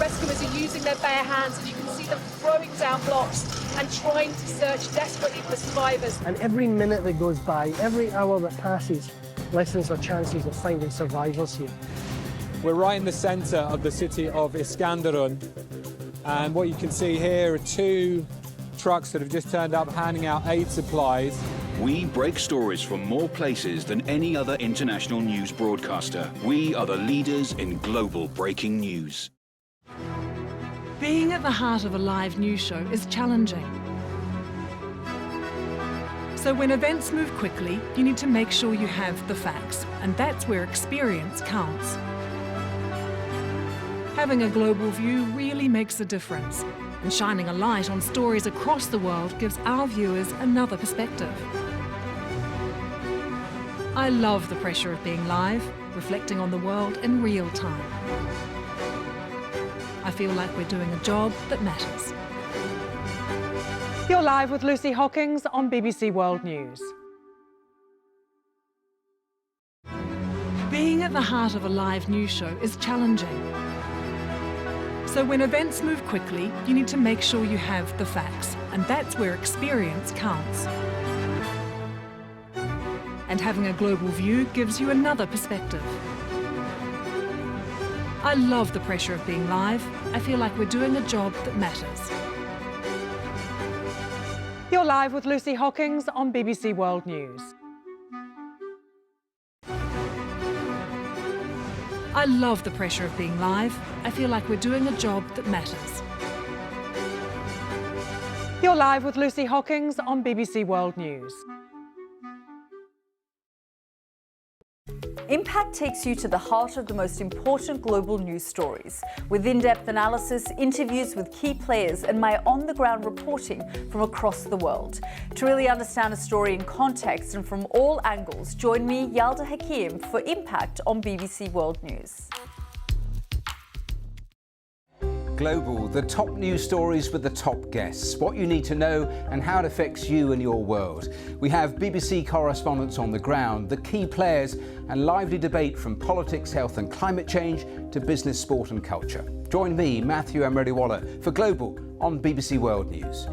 rescuers are using their bare hands, and you can see them throwing down blocks and trying to search desperately for survivors. And every minute that goes by, every hour that passes, lessens our chances of finding survivors here. We're right in the centre of the city of Iskenderun, and what you can see here are 2 trucks that have just turned up handing out aid supplies. We break stories from more places than any other international news broadcaster. We are the leaders in global breaking news. Being at the heart of a live news show is challenging. So when events move quickly, you need to make sure you have the facts, and that's where experience counts. Having a global view really makes a difference, and shining a light on stories across the world gives our viewers another perspective. I love the pressure of being live, reflecting on the world in real time. I feel like we're doing a job that matters. You're live with Lucy Hockings on BBC World News. Being at the heart of a live news show is challenging. So when events move quickly, you need to make sure you have the facts, and that's where experience counts. And having a global view gives you another perspective. I love the pressure of being live. I feel like we're doing a job that matters. You're live with Lucy Hockings on BBC World News. I love the pressure of being live. I feel like we're doing a job that matters. You're live with Lucy Hockings on BBC World News. Impact takes you to the heart of the most important global news stories, with in-depth analysis, interviews with key players, and my on-the-ground reporting from across the world. To really understand a story in context and from all angles, join me, Yalda Hakim, for Impact on BBC World News. Global, the top news stories with the top guests, what you need to know and how it affects you and your world. We have BBC correspondents on the ground, the key players and lively debate from politics, health and climate change to business, sport and culture. Join me, Matthew Amroliwala, for Global on BBC World News.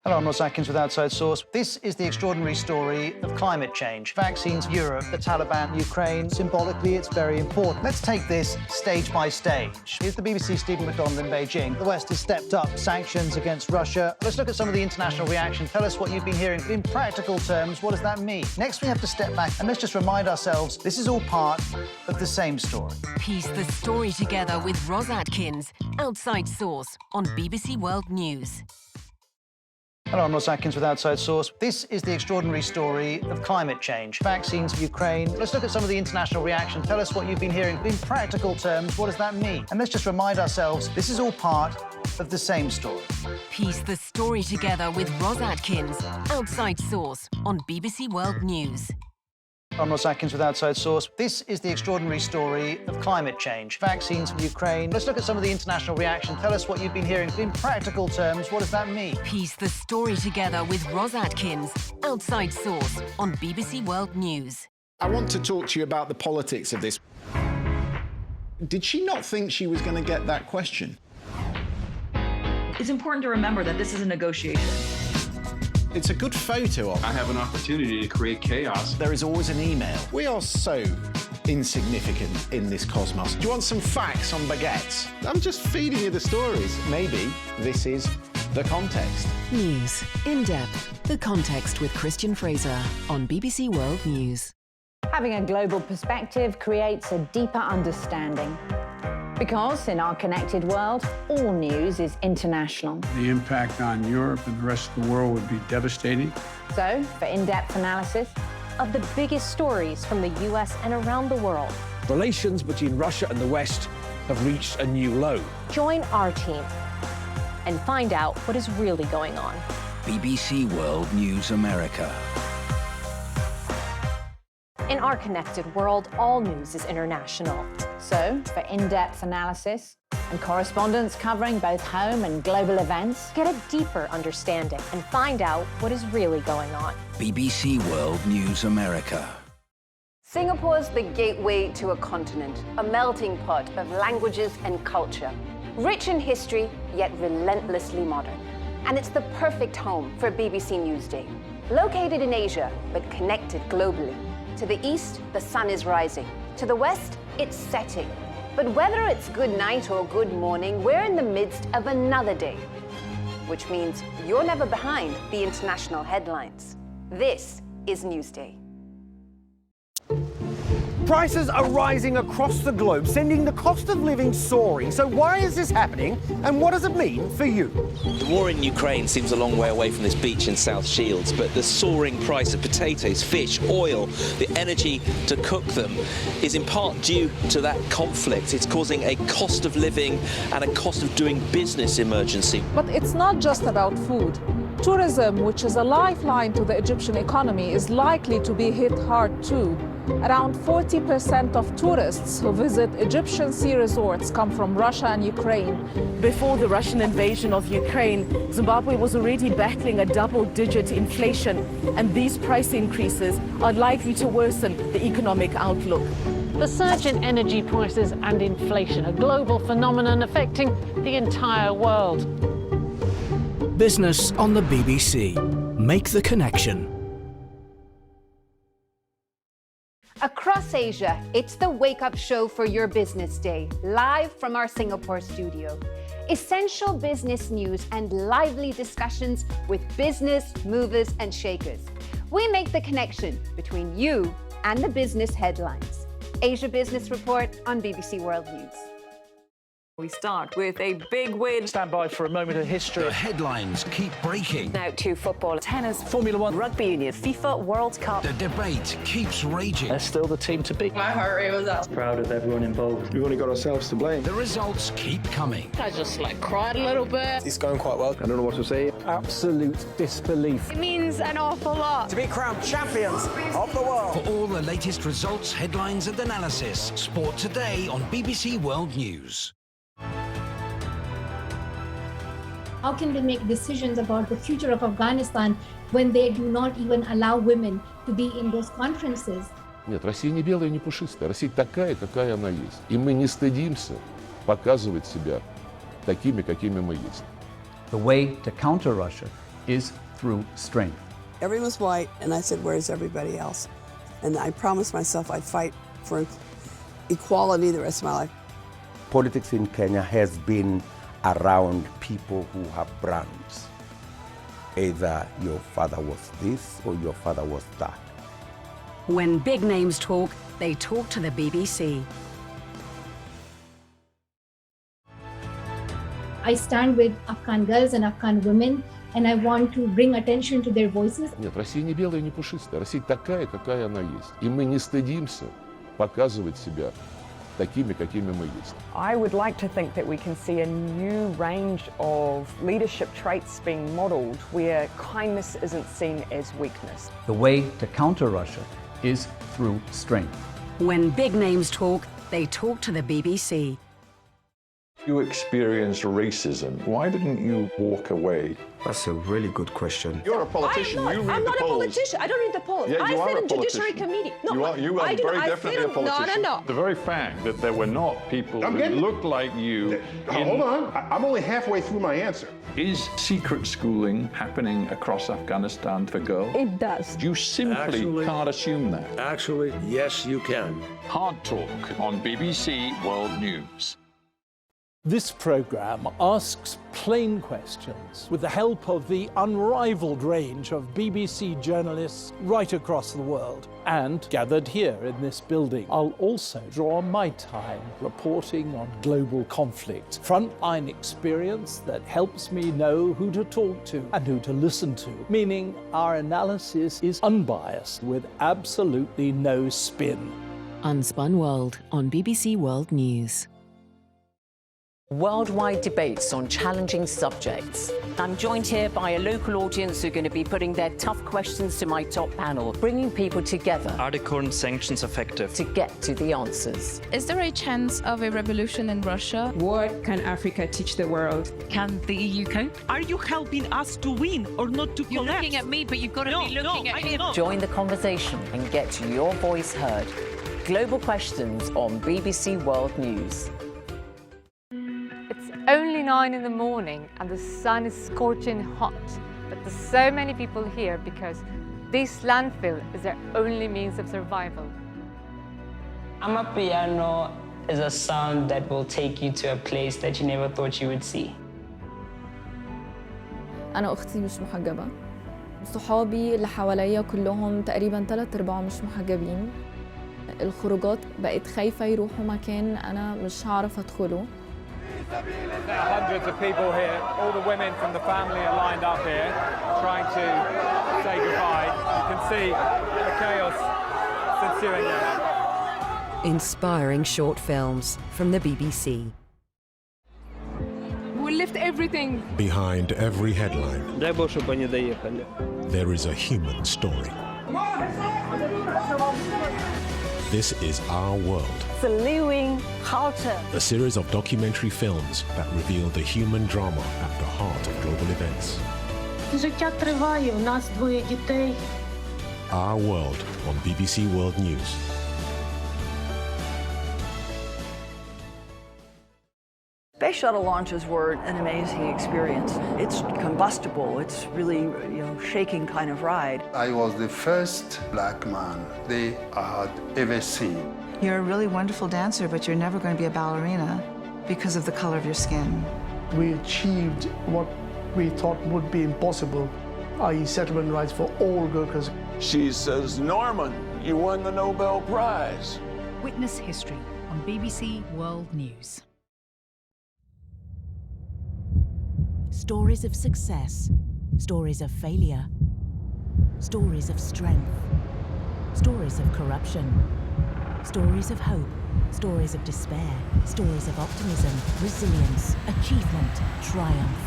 Hello, I'm Ros Atkins with Outside Source. This is the extraordinary story of climate change. Vaccines, Europe, the Taliban, Ukraine. Symbolically, it's very important. Let's take this stage by stage. Here's the BBC's Stephen McDonald in Beijing. The West has stepped up sanctions against Russia. Let's look at some of the international reaction. Tell us what you've been hearing. In practical terms, what does that mean? Next, we have to step back and let's just remind ourselves this is all part of the same story. Piece the story together with Ros Atkins. Outside Source on BBC World News. Hello, I'm Ros Atkins with Outside Source. This is the extraordinary story of climate change. Vaccines, Ukraine. Let's look at some of the international reaction. Tell us what you've been hearing. In practical terms, what does that mean? And let's just remind ourselves this is all part of the same story. Piece the story together with Ros Atkins. Outside Source on BBC World News. I'm Ros Atkins with Outside Source. This is the extraordinary story of climate change. Vaccines, Ukraine. Let's look at some of the international reaction. Tell us what you've been hearing. In practical terms, what does that mean? Piece the story together with Ros Atkins. Outside Source on BBC World News. I want to talk to you about the politics of this. Did she not think she was going to get that question? It's important to remember that this is a negotiation. It's a good photo of. I have an opportunity to create chaos. There is always an email. We are so insignificant in this cosmos. Do you want some facts on baguettes? I'm just feeding you the stories. Maybe this is the context. News in depth. The Context with Christian Fraser on BBC World News. Having a global perspective creates a deeper understanding. Because in our connected world, all news is international. The impact on Europe and the rest of the world would be devastating. So, for in-depth analysis of the biggest stories from the US and around the world. Relations between Russia and the West have reached a new low. Join our team and find out what is really going on. BBC World News America. In our connected world, all news is international. So, for in-depth analysis and correspondence covering both home and global events, get a deeper understanding and find out what is really going on. BBC World News America. Singapore's the gateway to a continent, a melting pot of languages and culture. Rich in history, yet relentlessly modern. And it's the perfect home for BBC Newsday. Located in Asia, but connected globally. To the east, the sun is rising. To the west, it's setting. But whether it's good night or good morning, we're in the midst of another day. Which means you're never behind the international headlines. This is Newsday. Prices are rising across the globe, sending the cost of living soaring. So why is this happening, and what does it mean for you? The war in Ukraine seems a long way away from this beach in South Shields, but the soaring price of potatoes, fish, oil, the energy to cook them is in part due to that conflict. It's causing a cost of living and a cost of doing business emergency. But it's not just about food. Tourism, which is a lifeline to the Egyptian economy, is likely to be hit hard too. Around 40% of tourists who visit Egyptian sea resorts come from Russia and Ukraine. Before the Russian invasion of Ukraine, Zimbabwe was already battling a double-digit inflation, and these price increases are likely to worsen the economic outlook. The surge in energy prices and inflation, a global phenomenon affecting the entire world. Business on the BBC. Make the connection. Across Asia, it's the wake-up show for your business day, live from our Singapore studio. Essential business news and lively discussions with business movers and shakers. We make the connection between you and the business headlines. Asia Business Report on BBC World News. We start with a big win. Stand by for a moment of history. The headlines keep breaking. Now to football, tennis, Formula One, rugby union, FIFA World Cup. The debate keeps raging. They're still the team to beat. My heart rate was up. Proud of everyone involved. We've only got ourselves to blame. The results keep coming. I just cried a little bit. It's going quite well. I don't know what to say. Absolute disbelief. It means an awful lot. To be crowned champions of the world. For all the latest results, headlines and analysis, Sport Today on BBC World News. How can they make decisions about the future of Afghanistan when they do not even allow women to be in those conferences? Нет, Россия не белая, не пушистая. Россия такая, какая она есть. И мы не стыдимся показывать себя такими, какими мы есть. The way to counter Russia is through strength. Everyone was white, and I said, where's everybody else? And I promised myself I'd fight for equality the rest of my life. Politics in Kenya has been around people who have brands. Either your father was this or your father was that. When big names talk, they talk to the BBC. I stand with Afghan girls and Afghan women, and I want to bring attention to their voices. Нет, Россия не белая, не пушистая. Россия такая, какая она есть. И мы не стыдимся показывать себя такими, какими мы есть. I would like to think that we can see a new range of leadership traits being modelled where kindness isn't seen as weakness. The way to counter Russia is through strength. When big names talk, they talk to the BBC. You experienced racism. Why didn't you walk away? That's a really good question. You're a politician. You read the polls. I'm not a politician. I don't read the polls. Yeah, I you are sit a in Judiciary politician. Committee. No, you are very definitely a politician. No. The very fact that there were not people who looked like you. Hold on. I'm only halfway through my answer. Is secret schooling happening across Afghanistan for girls? It does. You simply can't assume that. Actually, yes, you can. HARDtalk on BBC World News. This programme asks plain questions with the help of the unrivalled range of BBC journalists right across the world and gathered here in this building. I'll also draw on my time reporting on global conflict, frontline experience that helps me know who to talk to and who to listen to, meaning our analysis is unbiased with absolutely no spin. Unspun World on BBC World News. Worldwide debates on challenging subjects. I'm joined here by a local audience who are going to be putting their tough questions to my top panel, bringing people together. Are the current sanctions effective? To get to the answers. Is there a chance of a revolution in Russia? What can Africa teach the world? Can the EU cope? Are you helping us to win or not to collapse? You're looking at me, but you've got to be looking at him. Join the conversation and get your voice heard. Global Questions on BBC World News. It's only 9 in the morning and the sun is scorching hot, but there's so many people here because this landfill is their only means of survival. Amapiano is a sound that will take you to a place that you never thought you would see. أنا أختي مش محجبة. صحابي اللي حواليا كلهم تقريباً 3/4 مش محجبين. الخروجات بقت خايفة يروحوا مكان أنا مش هعرف أدخله. There are hundreds of people here. All the women from the family are lined up here, trying to say goodbye. You can see the chaos ensuing there. Inspiring short films from the BBC. We'll lift everything. Behind every headline, there is a human story. This is Our World, a series of documentary films that reveal the human drama at the heart of global events. Життя триває, у нас 2 дітей. Our World on BBC World News. Space shuttle launches were an amazing experience. It's combustible. It's really, shaking kind of ride. I was the first black man they had ever seen. You're a really wonderful dancer, but you're never going to be a ballerina because of the color of your skin. We achieved what we thought would be impossible, i.e. settlement rights for all Gurkhas. She says, Norman, you won the Nobel Prize. Witness history on BBC World News. Stories of success, stories of failure, stories of strength, stories of corruption, stories of hope, stories of despair, stories of optimism, resilience, achievement, triumph.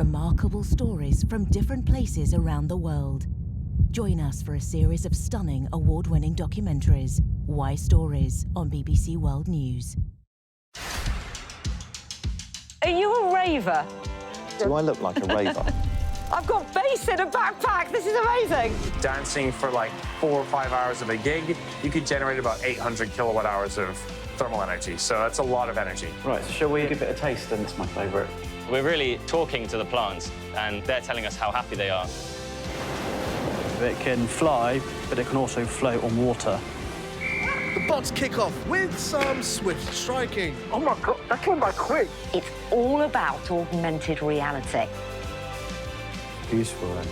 Remarkable stories from different places around the world. Join us for a series of stunning award-winning documentaries. Why Stories on BBC World News. Are you a raver? Do I look like a raver? I've got bass in a backpack. This is amazing. Dancing for like 4 or 5 hours of a gig, you could generate about 800 kilowatt hours of thermal energy. So that's a lot of energy. Right, so shall we give it a taste? And it's my favourite. We're really talking to the plants, and they're telling us how happy they are. It can fly, but it can also float on water. The bots kick off with some swift striking. Oh my God, that came by quick. It's all about augmented reality. Useful, then.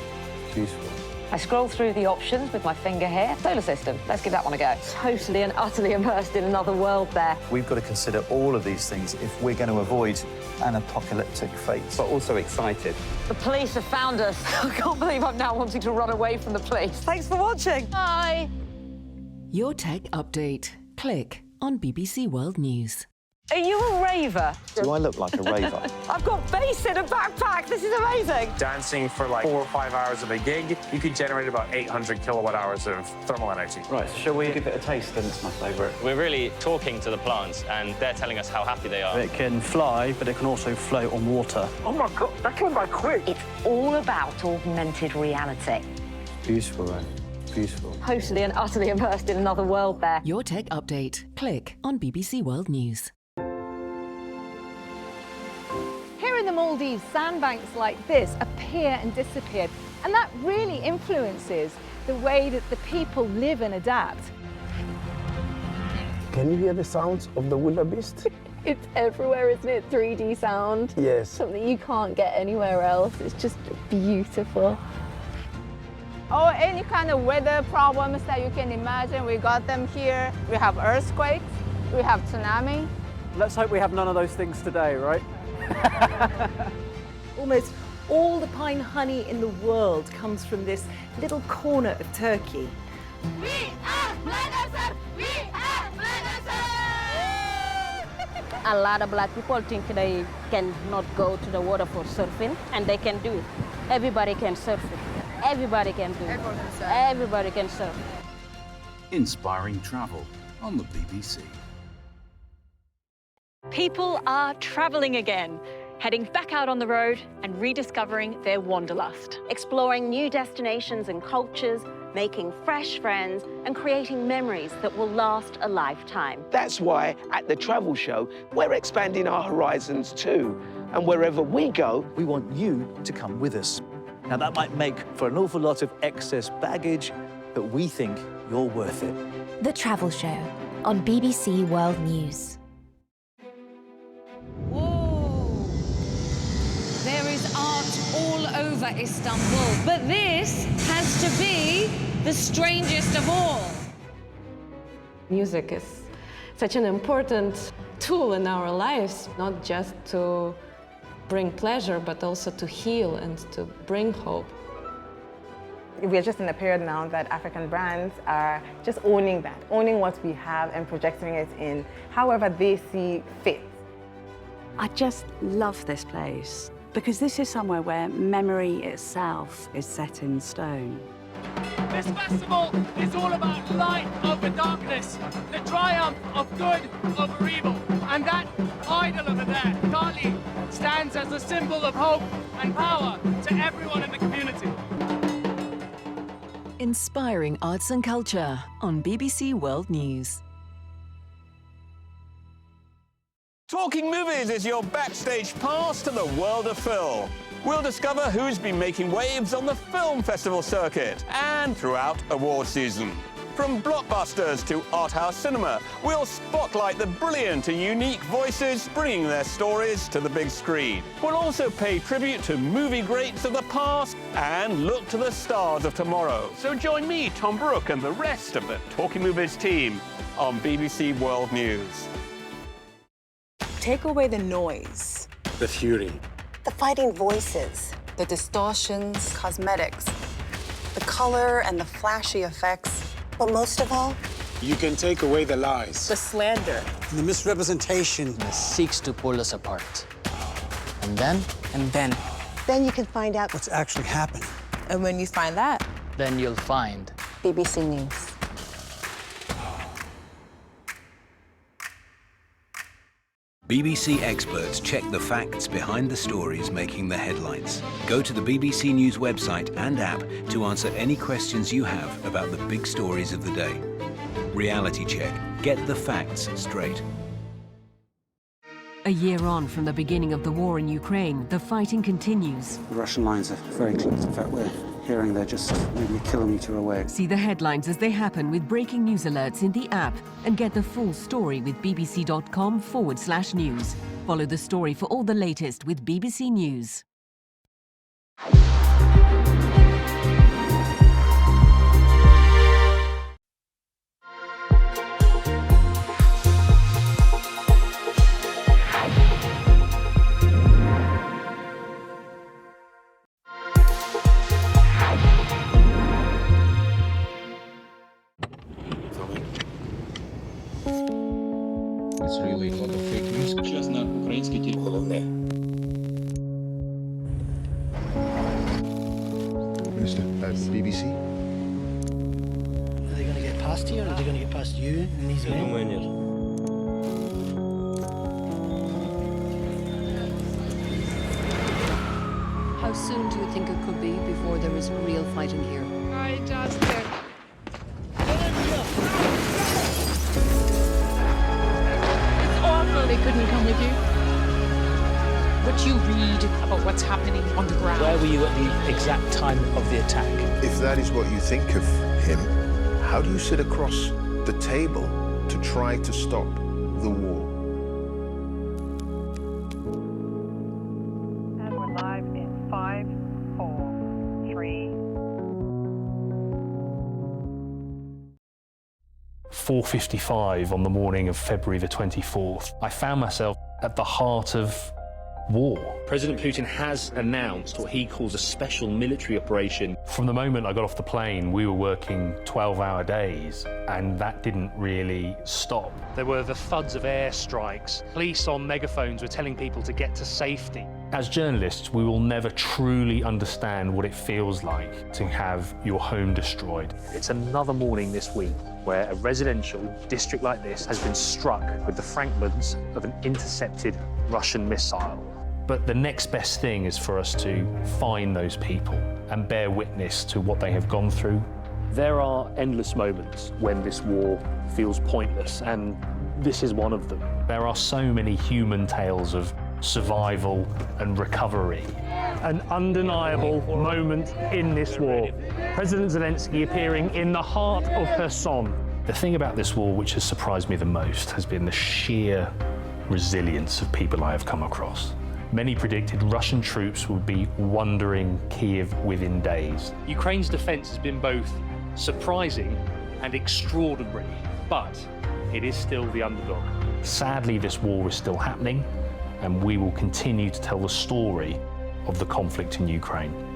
Useful. I scroll through the options with my finger here. Solar system, let's give that one a go. Totally and utterly immersed in another world there. We've got to consider all of these things if we're going to avoid an apocalyptic fate. But also excited. The police have found us. I can't believe I'm now wanting to run away from the police. Thanks for watching. Bye. Your Tech Update. Click on BBC World News. Are you a raver? Do I look like a raver? I've got bass in a backpack. This is amazing. Dancing for like 4 or 5 hours of a gig, you could generate about 800 kilowatt hours of thermal energy. Right, so shall we give it a taste? And it's my favourite. We're really talking to the plants, and they're telling us how happy they are. It can fly, but it can also float on water. Oh my God, that came by quick. It's all about augmented reality. Useful, right? Useful. Totally and utterly immersed in another world there. Your Tech Update. Click on BBC World News. Here in the Maldives, sandbanks like this appear and disappear, and that really influences the way that the people live and adapt. Can you hear the sounds of the wildebeest? It's everywhere, isn't it? 3D sound. Yes. Something you can't get anywhere else. It's just beautiful. Or any kind of weather problems that you can imagine, we got them here. We have earthquakes, we have tsunami. Let's hope we have none of those things today, right? Almost all the pine honey in the world comes from this little corner of Turkey. We are Manasseh! We are Manasseh! A lot of black people think they cannot go to the water for surfing, and they can do it. Everybody can surf it. Everybody can do it. Everybody can surf. Inspiring travel on the BBC. People are travelling again, heading back out on the road and rediscovering their wanderlust. Exploring new destinations and cultures, making fresh friends and creating memories that will last a lifetime. That's why at the travel show, we're expanding our horizons too. And wherever we go, we want you to come with us. Now that might make for an awful lot of excess baggage, but we think you're worth it. The Travel Show on BBC World News. There is art all over Istanbul, but this has to be the strangest of all. Music is such an important tool in our lives, not just to bring pleasure, but also to heal and to bring hope. We're just in a period now that African brands are just owning that, owning what we have and projecting it in however they see fit. I just love this place because this is somewhere where memory itself is set in stone. This festival is all about light over darkness, the triumph of good over evil. And that idol over there, Kali, stands as a symbol of hope and power to everyone in the community. Inspiring arts and culture on BBC World News. Talking Movies is your backstage pass to the world of film. We'll discover who's been making waves on the film festival circuit and throughout award season. From blockbusters to art house cinema, we'll spotlight the brilliant and unique voices bringing their stories to the big screen. We'll also pay tribute to movie greats of the past and look to the stars of tomorrow. So join me, Tom Brooke, and the rest of the Talking Movies team on BBC World News. Take away the noise, the fury, the fighting voices, the distortions, cosmetics, the color and the flashy effects, but most of all, you can take away the lies, the slander, the misrepresentation that seeks to pull us apart. And then you can find out what's actually happening. And when you find that, then you'll find BBC News. BBC experts check the facts behind the stories making the headlines. Go to the BBC News website and app to answer any questions you have about the big stories of the day. Reality Check. Get the facts straight. A year on from the beginning of the war in Ukraine, the fighting continues. The Russian lines are very close. In fact, we're hearing they're just maybe a kilometre away. See the headlines as they happen with breaking news alerts in the app and get the full story with bbc.com/news. Follow the story for all the latest with BBC News. It's really a lot of fake news. Час на український тільки головне. Mr. BBC? Are they going to get past you, or are they going to get past you and these men? How soon do you think it could be before there is real fighting here? I just They couldn't come with you. What you read about what's happening on the ground. Where were you at the exact time of the attack? If that is what you think of him, how do you sit across the table to try to stop the war? And we're live in 5, 4, 3. 4:55 on the morning of February the 24th. I found myself at the heart of war. President Putin has announced what he calls a special military operation. From the moment I got off the plane, we were working 12-hour days, and that didn't really stop. There were the thuds of airstrikes. Police on megaphones were telling people to get to safety. As journalists, we will never truly understand what it feels like to have your home destroyed. It's another morning this week where a residential district like this has been struck with the fragments of an intercepted Russian missile. But the next best thing is for us to find those people and bear witness to what they have gone through. There are endless moments when this war feels pointless, and this is one of them. There are so many human tales of survival and recovery. An undeniable moment in this war. President Zelensky appearing in the heart of Kherson. The thing about this war which has surprised me the most has been the sheer resilience of people I have come across. Many predicted Russian troops would be wandering Kiev within days. Ukraine's defense has been both surprising and extraordinary, but it is still the underdog. Sadly, this war is still happening, and we will continue to tell the story of the conflict in Ukraine.